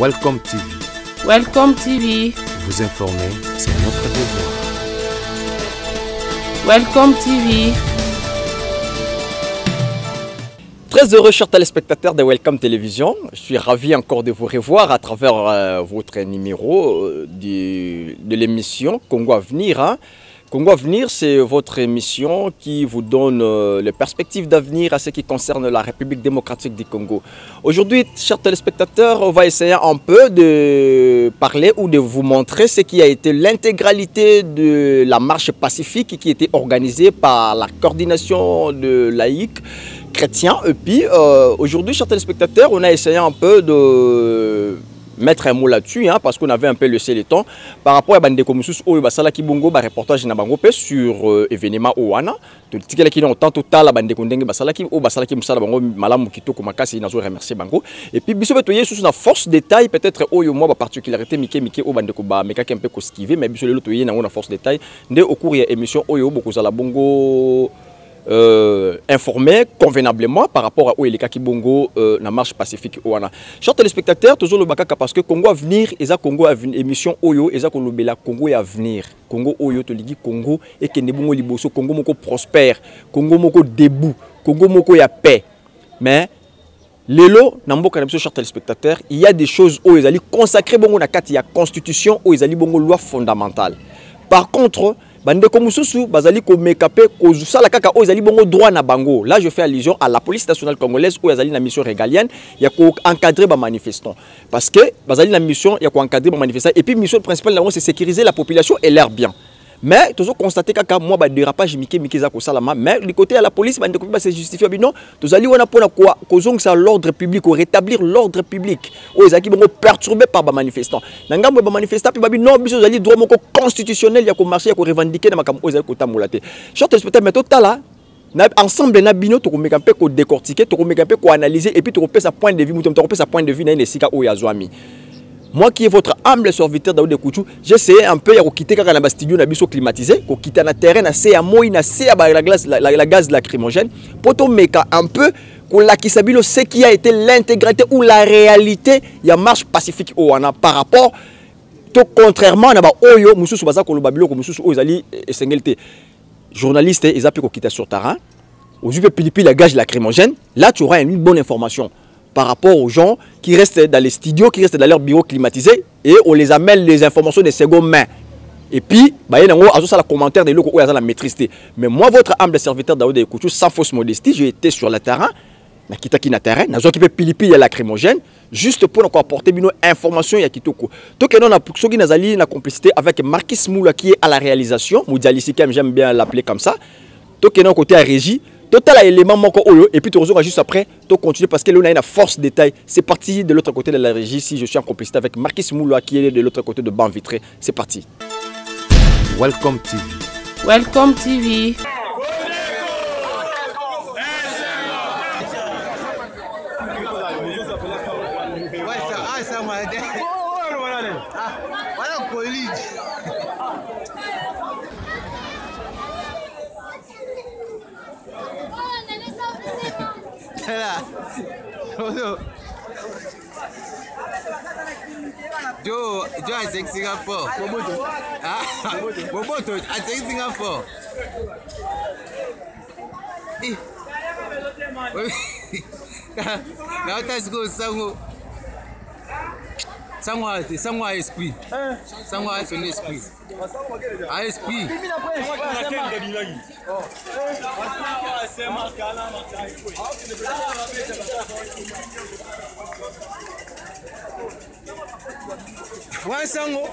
Welcome TV. Welcome TV. Vous informer, c'est notre devoir. Welcome TV. Très heureux, chers téléspectateurs de Welcome Télévision. Je suis ravi encore de vous revoir à travers votre numéro de l'émission Congo Avenir. Congo Avenir, c'est votre émission qui vous donne les perspectives d'avenir à ce qui concerne la République démocratique du Congo. Aujourd'hui, chers téléspectateurs, on va essayer un peu de parler ou de vous montrer ce qui a été l'intégralité de la marche pacifique qui a été organisée par la coordination de laïcs chrétiens. Et puis, aujourd'hui, chers téléspectateurs, on a essayé un peu de mettre un mot là-dessus, parce qu'on avait un peu laissé le temps par rapport à Bandeko Moussus Oyo Basala Kibongo, reportage na bango pe sur événement Owana. Tout le qui ont tant total la Bandeko Ndenge Basala Ki, Basala Ki Musala Bango, Malamu Kitoko Makasi, Nazo remercier Bango. Et puis, Bissou Betoye, sous une force détail, peut-être Oyo, moi, particularité, Mike, O Bandeko Ba, Meka qui un peu koskivé, mais Bissou Lotoye, n'a une force détail. Dès au cours de l'émission Oyo, beaucoup à la Bongo. Informé convenablement par rapport à Oeleka Kibongo, la marche pacifique Oana. Chers téléspectateurs, toujours le Bakaka parce que Congo Avenir, et ça Congo Avenir, émission Oyo, et ça Kolobela Congo et Avenir. Congo Oyo, te ligi Congo, et que Nebongo Liboso, Congo Moko prospère, Congo Moko debout, Congo Moko ya paix. Mais, Lelo, Namboka Namso, chers téléspectateurs, il y a des choses où ils allaient consacrer Bongo Nakati, il y a constitution, où ils allaient Bongo loi fondamentale. Par contre, Bandeko Moussousou, bazali ko mekapé ko sala kaka o ezali bongo droit na bango. Là je fais allusion à la police nationale congolaise où ezali na mission régalienne, il y a ko encadrer ba manifestants parce que bazali na mission il y a ko encadrer ba manifestants et puis mission principale là c'est sécuriser la population et leur bien. Mais toujours constater kaka moi ba dérapage Miki za ko salama mais du côté à la police bandeko ba se justifier non tozali wana pona quoi kozong ça l'ordre public ou rétablir l'ordre public o ezaki bongo perturbé par ba manifestants nangambo ba manifestants puis ba non biso ezali droit moko constitutionnel ya ko marcher ya ko revendiquer na makambo ezali ko tamulate short respecter mais total là ensemble na bino to ko meka pe ko décortiquer to ko meka pe ko analyser et puis to ko pe sa point de vue mutom to ko pe sa point de vue na nesika o ya zwami. Moi qui est votre humble serviteur Daoud Kouchou, j'essaie un peu de quitter quand la studio na biso climatisé, de quitter na terrain na c'est à moi na c'est à la gaz lacrymogène pour to meka un peu qu'on la qui sabilo ce qui a été l'intégrité ou la réalité ya marche pacifique Oana par rapport to contrairement na ba oyo mususu baza ko lo babilo ko mususu o ezali esengelte journaliste ils a pu quitter sur terrain aux yeux pilipi la gaz lacrymogène là tu auras une bonne information par rapport aux gens qui restent dans les studios, qui restent dans leur bureau climatisé et on les amène les informations de seconde main. Et puis, il y a un commentaire de l'eau où il y a la maîtrise. Mais moi, votre humble serviteur Daoud Kouchou, sans fausse modestie, j'ai été sur le terrain, na kitaki na terrain, na zo qui peut pilipi ya lacrymogène, juste pour nous apporter une information ya kitoko. Donc on a soki nazali na complicité avec Marquis Moula qui est à la réalisation, Moudialissi j'aime bien l'appeler comme ça. Donc on a côté à régie. Total élément moko oyo et puis tu reçois juste après tu continues parce que là on a une force détail. C'est parti de l'autre côté de la régie si je suis en complicité avec Marquis Moula qui est de l'autre côté de Ban Vitré. C'est parti. Welcome TV. Welcome TV. Joe is in Singapore. Momoto is in Singapore. Now let's go somewhere esprit. Somewhere son esprit. Esprit. Ouais, sango.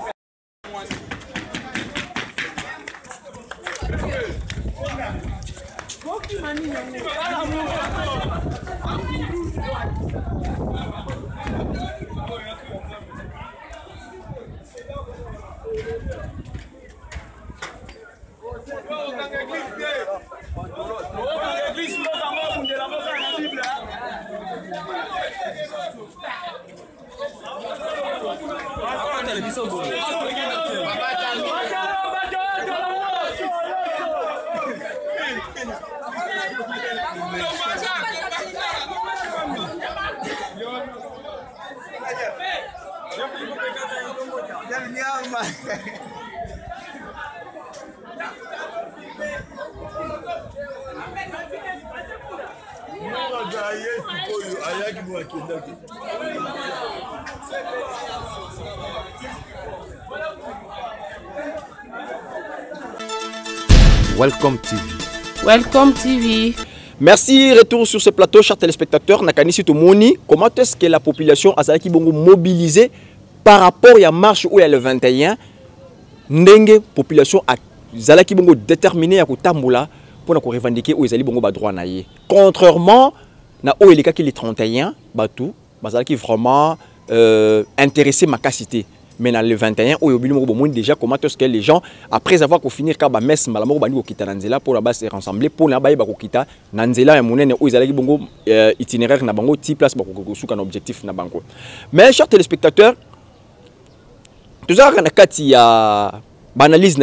Welcome TV. Welcome TV. Merci, retour sur ce plateau, chers téléspectateurs. Nakanisi Tomoni, comment est-ce que la population azalaki bongo mobilisée par rapport à la marche où il y a le 21, ndenge population azalaki bongo déterminée à kotambola pour na ko revendiquer où ezali bongo ba droit na ye. Contrairement na où il y a le 31, batou bazalaki vraiment intéressé makasité. Mais dans le 21, où il y a déjà comment est-ce que les gens, après avoir fini le messe, pour la base se rassembler, pour la base se Nanzela et Mounene, où ils allaient bongo itinéraire na bango, 10 places pour un objectif na bango. Mais chers téléspectateurs, tout ça, il y a analyse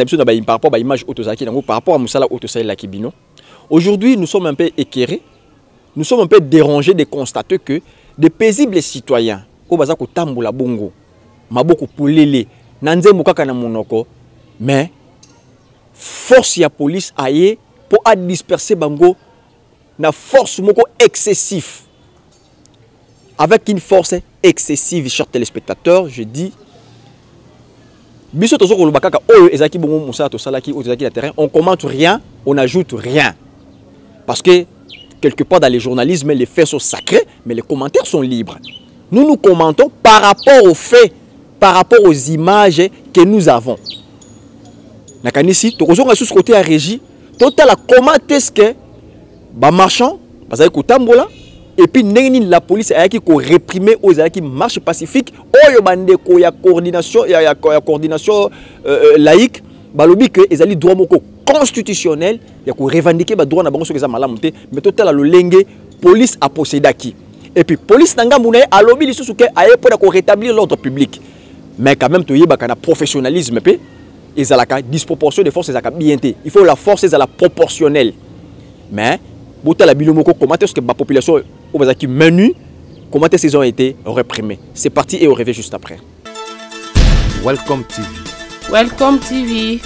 par rapport à l'image autosaki, par rapport à Moussala autosaki la Kibino. Aujourd'hui, nous sommes un peu éclairés, nous sommes un peu dérangés de constater que des paisibles citoyens, au bazako tamboula bongo, maboko polele nanze mukaka na monoko mais force ya police aye pour a disperser bango na force moko excessif avec une force excessive. Chers téléspectateurs, je dis biso tozo ko lobakaka oyo ezaki bongo musala to salaki o ezaki na terrain, on commente rien, on n'ajoute rien parce que quelque part dans le journalisme les faits sont sacrés mais les commentaires sont libres. Nous commentons par rapport aux faits, par rapport aux images que nous avons. Nakanisi, tu as sous côté à régie, total comment est-ce que les marchands, et puis la police a réprimé aux qui marchent pacifiques, il y a coordination laïque, balobi que les ali droit constitutionnel, il y a revendiquer les droits na bango sur malamuté, mais total le police a possédé qui. Et puis police nanga mounaye a lobby les sous-souké pour rétablir l'ordre public. Mais quand même, il y a un professionnalisme, il y a la disproportion des forces, il faut la force à la proportionnelle. Mais, comment est-ce que la population est menue, comment est-ce qu'ils ont été réprimés? C'est parti et on revient juste après. Welcome TV. Welcome TV.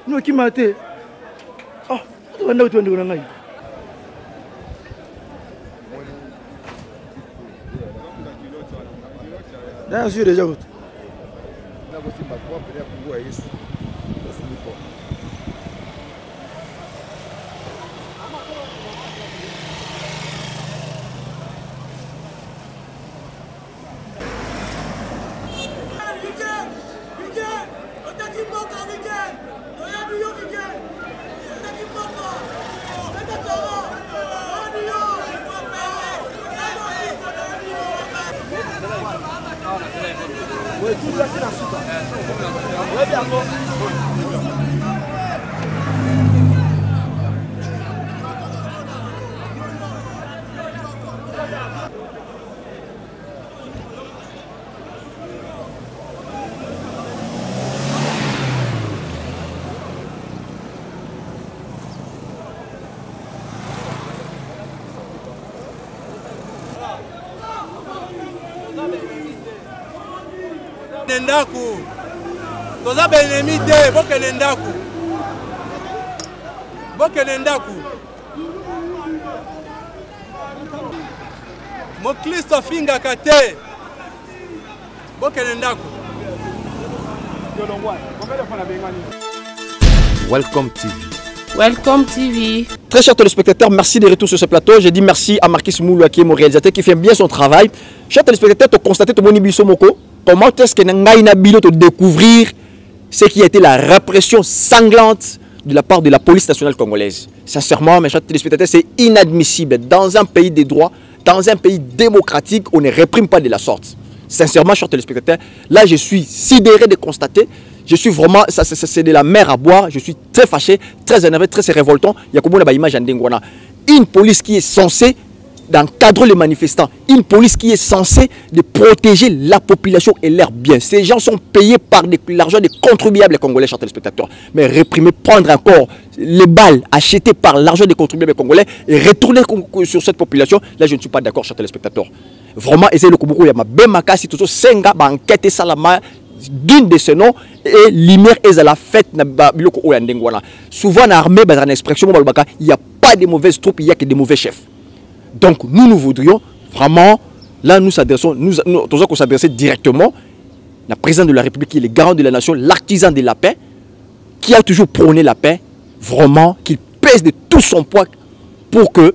Non, qui m'a été. Oh, tu vas nous donner. Là, je suis déjà. Nendaku, toza benemi de boke nendaku, boke nendaku. Mo Kristo finga kate, boke nendaku. Welcome TV. Welcome TV. Très chers téléspectateurs, merci de retour sur ce plateau. Je dis merci à Marquis Moulou, qui est mon réalisateur, qui fait bien son travail. Chers téléspectateurs, tu as constaté tout mon ibiso moko. Comment est-ce que Nangaïna Bilo te découvrir ce qui a été la répression sanglante de la part de la police nationale congolaise? Sincèrement, mes chers téléspectateurs, c'est inadmissible. Dans un pays des droits, dans un pays démocratique, on ne réprime pas de la sorte. Sincèrement, chers téléspectateurs, là je suis sidéré de constater Je suis vraiment, c'est de la mer à boire. Je suis très fâché, très énervé, très révoltant. Il y a comme une image en Dengwana. Une police qui est censée d'encadrer les manifestants. Une police qui est censée de protéger la population et leurs biens. Ces gens sont payés par l'argent des contribuables congolais, chers téléspectateurs. Mais réprimer, prendre encore les balles achetées par l'argent des contribuables congolais et retourner sur cette population, là je ne suis pas d'accord, chers téléspectateurs. Vraiment, essayez le Kouboukou, il y a ma Bemaka, si tout ça, Senga, enquête Salama, d'une de ces noms, et lumière est à la fête, souvent en armée, dans l'expression, il n'y a pas de mauvaises troupes, il n'y a que des mauvais chefs. Donc nous voudrions vraiment, là nous s'adressons, nous s'adresser directement la présidente de la République qui est le garant de la nation, l'artisan de la paix, qui a toujours prôné la paix, vraiment qu'il pèse de tout son poids pour que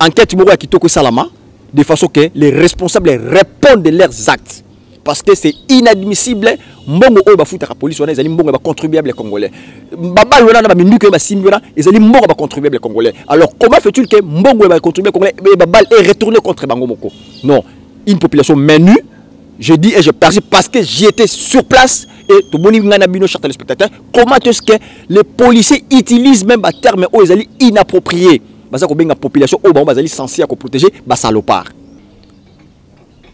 enquête Moro Kitoko Salama, de façon que les responsables répondent de leurs actes. Parce que c'est inadmissible. Mbongo oyo bafuta la police wana ezali mbongo ba contribuable congolais. Baba wana na ba minuke ba simbira ezali mbongo ba contribuable congolais. Alors comment fait-il que mbongo ba contribuable congolais babal est retourné contre Bango Moko? Non, une population menue. Je dis et je persiste parce que j'y étais sur place et tout le monde chers téléspectateurs. Comment est-ce que les policiers utilisent même des termes inappropriés? Parce que la population est censée protéger les salopards.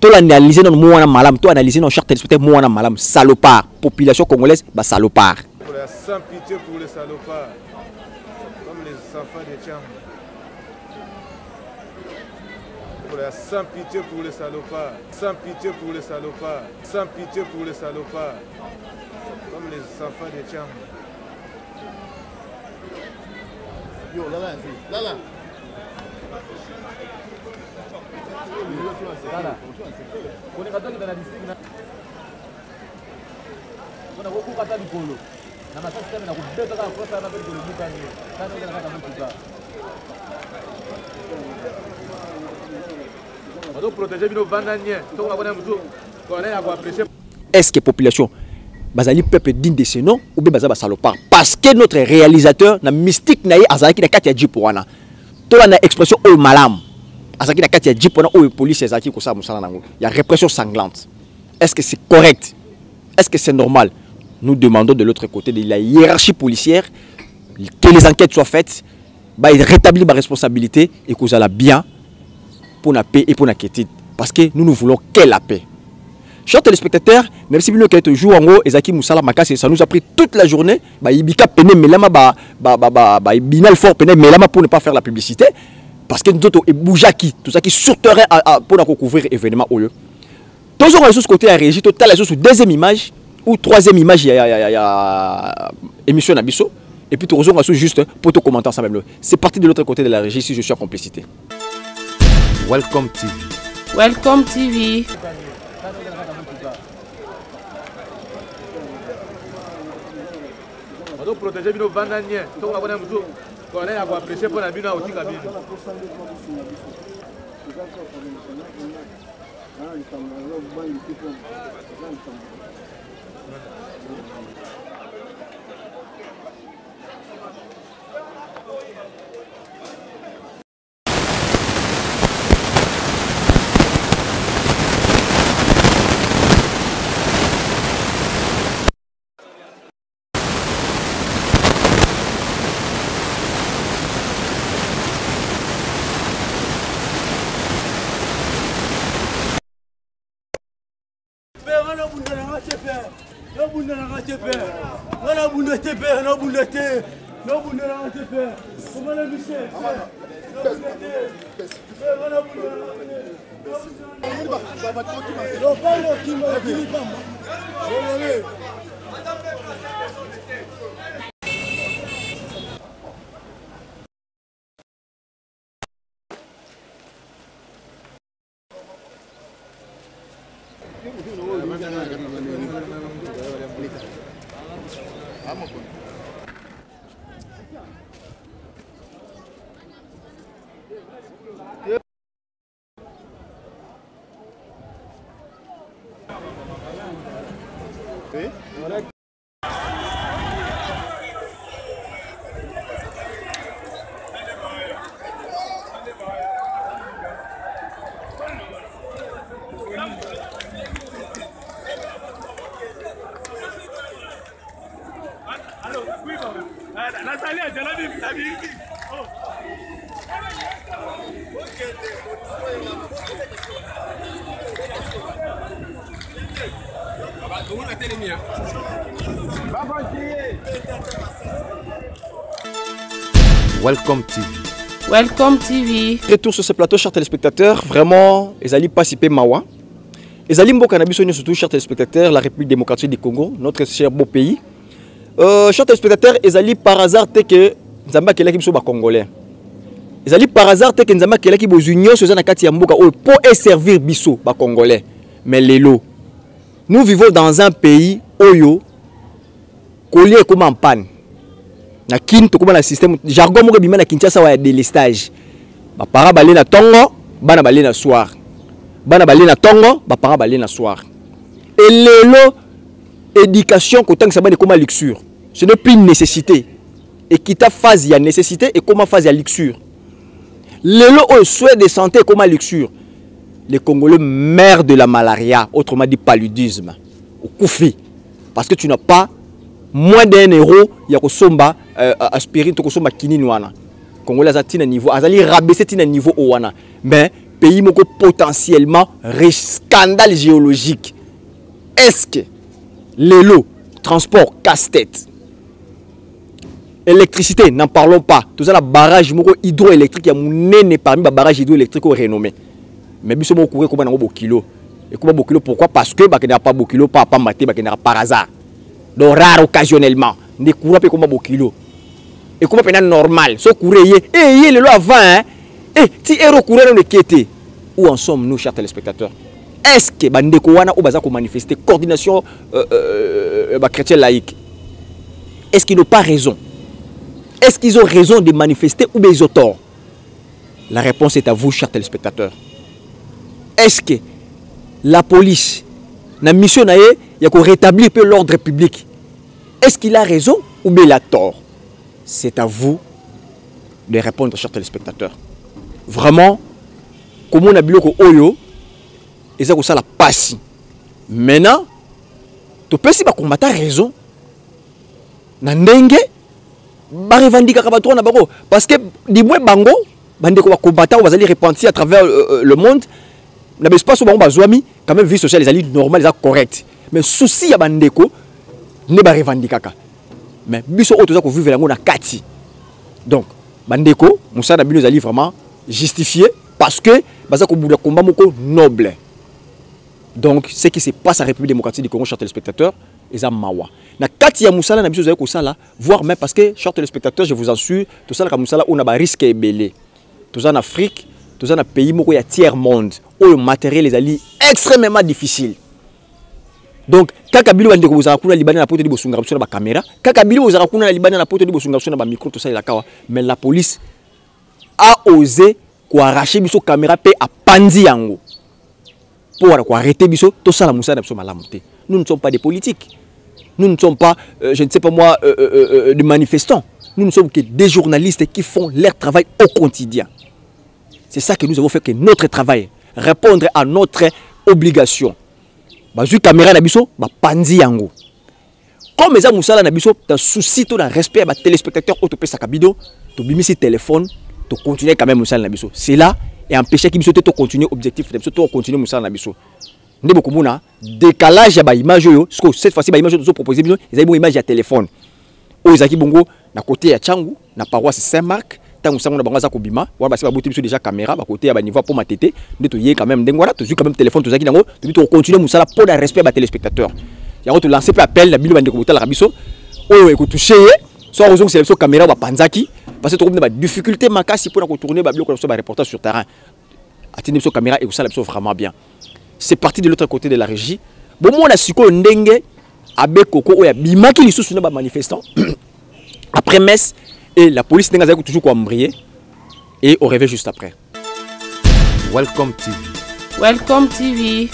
Tout analyser nos mots malam, tout analyser nos chers téléspectateurs mots malam, salopard, population congolaise, salopard. Sans pitié pour les salopards, comme les enfants de Tcham. Sans pitié pour les salopards, sans pitié pour les salopards, sans pitié pour les salopards, comme les enfants de Tcham. Yo, là. Est-ce que la population bazali peuple digne de ce nom ou bien bazaba salopard? Parce que notre réalisateur na mystique na azaki na kati ya jipoana. To la na expression o malam. Azaki na kati ya jipoana o police azaki ko sa musala nango. Il y a répression sanglante. Est-ce que c'est correct? Est-ce que c'est normal? Nous demandons de l'autre côté de la hiérarchie policière que les enquêtes soient faites, rétablir ma responsabilité et que ça la bien pour la paix et pour la quiétude. Parce que nous voulons que la paix. Chers téléspectateurs, merci beaucoup d'être toujours en haut. Ezaki Moussala Makasi, ça nous a pris toute la journée. Ibika Pene Melama, Binal Fort Pene Melama pour ne pas faire la publicité. Parce que nous autres, Boujaki, tout ça qui sortirait pour nous couvrir l'événement au lieu. Tous on a ce côté à régie, total la sur deuxième image ou troisième image, il y a émission Nabiso. Et puis tout on a juste pour te commenter ensemble. C'est parti de l'autre côté de la régie si je suis en complicité. Welcome TV. Welcome TV. Protéger nos vandaniers, tout le monde connaît à apprécier pour la vie aussi cabine. Welcome TV. Welcome TV. Retour sur ce plateau, chers téléspectateurs. Vraiment, ils allaient participer Mawa. Ils allaient surtout, chers téléspectateurs, la République démocratique du Congo, notre cher beau pays. Chers téléspectateurs, ils allaient par hasard que Nzamba Kelaki sont congolais. Ils allaient par hasard que Nzamba Kelaki sont unions sur Zanakati Yamboka pour servir biso ba congolais. Mais lélo, nous vivons dans un pays oyo collier comme en panne. Na kin to kuma na système jargon mo bima na Kinshasa wa délestage. Ba para balé na tongo, bana balé na soir. Bana balé na tongo, ba para balé na soir. Et lélo éducation ko tant que ça bane comme luxure. Ce n'est plus une nécessité. Et qui ta phase il y a nécessité et comment phase il y a luxure. Lélo au souhait de santé comme luxure. Les Congolais meurent de la malaria, autrement dit paludisme, au koufi. Parce que tu n'as pas moins d'un euro, il y a somba aspirine, tu somba kininwana. Congolais a niveau, azali rabaisser un niveau ouana. Mais pays moko potentiellement scandale géologique. Est-ce que l'élo, transport, casse-tête, électricité, n'en parlons pas. Tout ça la barrage moko hydroélectrique, il y a mon parmi les barrages hydroélectriques renommés. Mais biso mo courir comme un beau kilo. Et comme un beau kilo, pourquoi? Parce que bah qu'il n'y a pas beau kilo, pas maté, bah qu'il n'y a par hasard. Donc rare occasionnellement. Ne courant pas comme un beau kilo. Et comme un normal. So courir yé le lot avant hein. Eh si héros courir on est quitté. Où en sommes-nous, chers téléspectateurs? Est-ce que bandeko wana ou baza ko manifester coordination chrétien laïque? Est-ce qu'ils n'ont pas raison? Est-ce qu'ils ont raison de manifester ou bien ils ont tort? La réponse est à vous, chers téléspectateurs. Est-ce que la police, la mission il y a qu'on rétablir l'ordre public? Est-ce qu'il a raison ou bien il a tort? C'est à vous de répondre, chers téléspectateurs. Vraiment, comme on a dit que Oyo, et ça la passe. Maintenant, tu peux si combattre raison. Nandenge, ba revendiquer kabatro na bako parce que di moins bango, bande ko combattre on va aller repentir à travers le monde. Na l'espace où ba zoami, quand même vie sociale les alliés normales, les correct. Mais souci ya bandeko ne ba revendiquer ka. Mais biso auto za ko vivre lango na kati. Donc bandeko, musa na bino les alliés vraiment justifié parce que baza ko bouda combat moko noble. Donc ce qui se passe à la République démocratique du Congo, chers téléspectateurs, ils ont mawa. Na kati ya musala na biso za ko sala, voire même parce que chers téléspectateurs, je vous assure, tout ça la musala on a ba risque ebelé. Tout ça en Afrique, tout ça dans pays moko ya tiers monde où le matériel les alliés extrêmement difficile. Donc kaka bilo bande ko za kuna libana na poto di bosunga biso na ba caméra, kaka bilo za kuna libana na poto di bosunga biso na ba micro tout ça la kawa, mais la police a osé ko arracher biso caméra pe a pandi yango. Pour arrêter biso tout ça la musala biso malamuté. Nous ne sommes pas des politiques. Nous ne sommes pas je ne sais pas moi des manifestants. Nous ne sommes que des journalistes qui font leur travail au quotidien. C'est ça que nous avons fait, que notre travail, répondre à notre obligation. Bazu caméra na biso ba pandi yango. Comme ça musala na biso dans souci tout dans respect à téléspectateurs autopé sakabido, to bimisi téléphone, to continuer quand même musala na biso. C'est là et empêcher qui biso to continuer objectif de biso to continuer musala na biso. Ndé beaucoup mona décalage ya ba image yo, parce que cette fois-ci ba image to proposer biso, ils ont une image à téléphone. O ezaki bongo na côté ya Changu, na paroisse Saint-Marc. Tant que bango za kobima wa ba buti biso déjà caméra ba côté ya ba niveau pour ma tété nde to yé quand même ndengwala to quand même téléphone to zaki nango to continuer musala pour le respect ba téléspectateurs ya to lancer appel na bilo bande ko tala biso oyo ko toucher soit raison c'est la caméra ba panzaki parce que to ba difficulté makasi pour ko tourner ba bilo ko ba reportage sur terrain atteindre biso caméra et ça biso vraiment bien. C'est parti de l'autre côté de la régie bon mon a siko ndenge abe koko oya bimaki lisusu na ba manifestant après messe. Et la police n'est pas toujours embrayé. Et on revient juste après. Welcome TV. Welcome TV.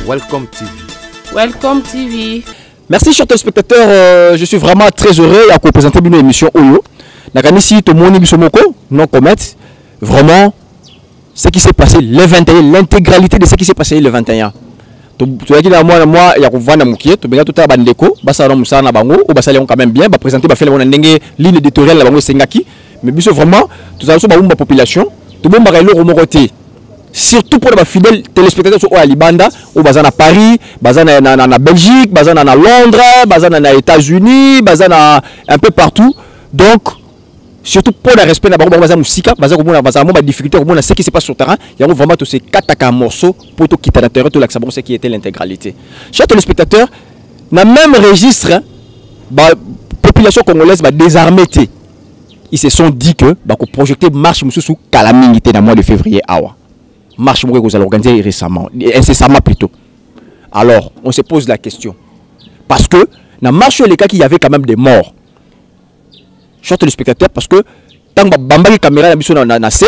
Welcome TV. Welcome TV. Merci chers téléspectateurs, je suis vraiment très heureux à présenter une émission Oyo. Nakanisi Tomoni Bisomoko, non comète. Vraiment, ce qui s'est passé le 21, l'intégralité de ce qui s'est passé le 21. Tu as dit à moi, il y a un moukier, tu as tout à bandeko, Bassaro Moussana Bango, ou Bassalé quand même bien, présenter, faire la ligne éditoriale, la Bango Sengaki. Mais bien vraiment, tout à l'heure, la population, tout le monde va aller au Moroté. surtout pour les fidèles téléspectateurs au Libanda, au bazan à Paris, bazan à Belgique, bazan à Londres, bazan à États-Unis, bazan un peu partout. Donc, surtout pour le respect de la bazan musique, bazan a difficulté, on a ce qui se passe sur le terrain, il y a vraiment tous ces 4 morceaux pour tout quitter l'intérieur, tout l'accès, ce qui était l'intégralité. Chers téléspectateurs, dans le même registre, la population congolaise va désarmer. Ils se sont dit que bah projeter marche sous Kalamingité dans le mois de février awa. Marche que vous allez organiser récemment, incessamment plutôt. Alors, on se pose la question. Parce que dans marche les cas qu'il y avait quand même des morts. Chers téléspectateurs, parce que tant que bamba les caméras na C,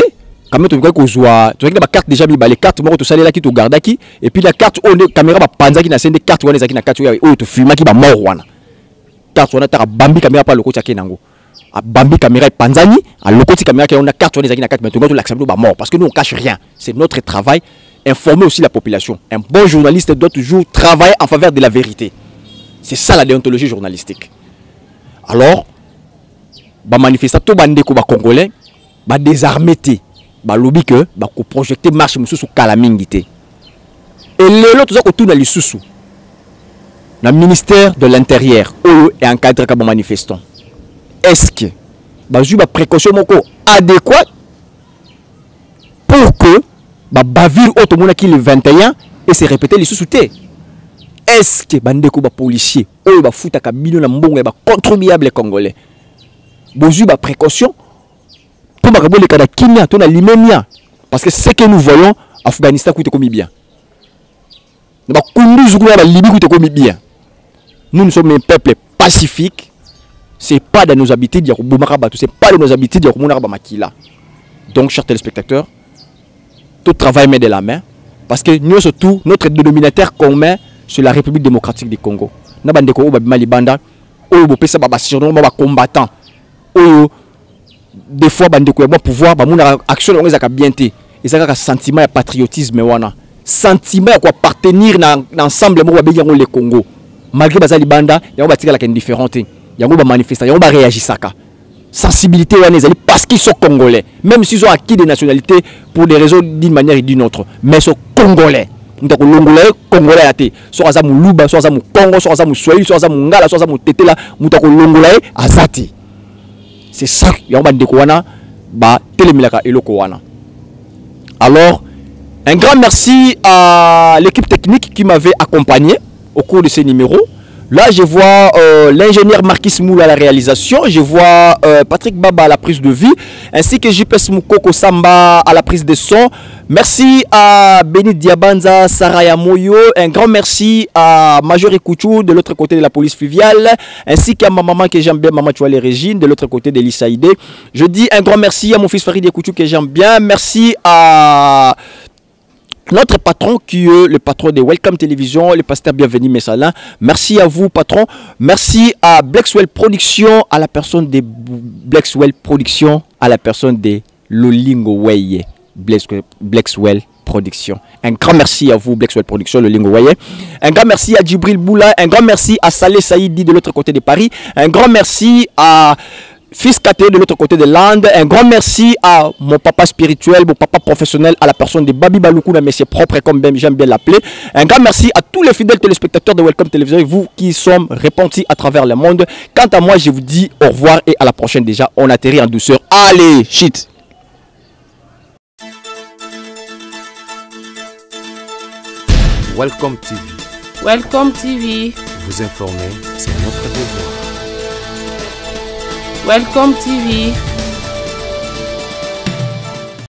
quand même tu vois que tu as la carte déjà mis les cartes moi tu sais là qui tu gardes qui et puis la carte on caméra ba panza qui na des cartes on ezaki na carte ou tu filmer qui ba mort wana. Carte on a bambi caméra pas le côté qui nango. A bambi caméra et panzani à le côté caméra qui on a carte on ezaki na carte mais tu vois tu l'acceptes ba mort parce que nous on cache rien. C'est notre travail, informer aussi la population. Un bon journaliste doit toujours travailler en faveur de la vérité. C'est ça la déontologie journalistique. Alors ba manifestant tout bandeko ba congolais ba désarmé ba lobby que ba ko projeter marche sous Kalamingité. Et lelo tout ça ko tourna lisusu. Le ministère de l'Intérieur est encadré comme manifestant. Est-ce que vous avez précaution adéquate pour que bavir au monde qui le 21 et se répéter les sous-soutés? Est-ce que bandeko ba policier ou ba futa ka bino na mbongo ba contribuable congolais? Vous avez précaution pour que les cas de Kenya, to na Limenia parce que ce que nous voyons Afghanistan coûte comme bien. Ba kundu zukuna ba Libye coûte comme bien. Nous sommes un peuple pacifique. Ce n'est pas dans nos habitudes, ce n'est pas dans nos habitudes. Donc, chers téléspectateurs, tout travail met de la main. Parce que nous, surtout, notre dénominateur commun, c'est la République démocratique du Congo. Nous avons des combattants. Des fois, nous avons pouvoir, nous avons action, nous avons bien. Ils ont un sentiment de patriotisme. Sentiment d'appartenir ensemble au Congo. Malgré bazali banda il y a batika la indifférente il y a ba manifestant il y a ba réagir saka sensibilité parce qu'ils sont congolais même s'ils ont acquis des nationalités pour des raisons d'une manière ou d'une autre mais ils sont congolais ndako longolais congolais até soit azamu luba soit azamu Congo soit azamu Swahili soit azamu ngala soit azamu tetela mutako longolais azati c'est ça il y a ba ndeko wana ba telemilaka eloko wana. Alors un grand merci à l'équipe technique qui m'avait accompagné au cours de ces numéros. Là, je vois l'ingénieur Marquis Moula à la réalisation, je vois Patrick Baba à la prise de vue, ainsi que JPS Moukoko Samba à la prise de son. Merci à Benny Diabanza, Saraya Moyo, un grand merci à Major Ekouchou de l'autre côté de la police fluviale, ainsi qu'à ma maman que j'aime bien, Maman Chouale Régine, de l'autre côté de l'Issaïdé. Je dis un grand merci à mon fils Farid Ekouchou que j'aime bien, merci à notre patron qui est le patron de Welcome Télévision, le pasteur Bienvenu Messalin. Merci à vous, patron. Merci à Blexwell Production, à la personne de Blexwell Production, à la personne de Lolingo Weye. Blexwell Production. Un grand merci à vous, Blexwell Production, Lolingo Weye. Un grand merci à Djibril Boula. Un grand merci à Saleh Saïdi de l'autre côté de Paris. Un grand merci à Fils Katé de l'autre côté de l'Inde. Un grand merci à mon papa spirituel, mon papa professionnel, à la personne de Babi Baloukouna, mais c'est propre comme j'aime bien l'appeler. Un grand merci à tous les fidèles téléspectateurs de Welcome Télévision et vous qui sommes répandus à travers le monde. Quant à moi, je vous dis au revoir et à la prochaine déjà. On atterrit en douceur. Allez, shit. Welcome TV. Welcome TV. Vous informer, c'est notre devoir. Welcome TV.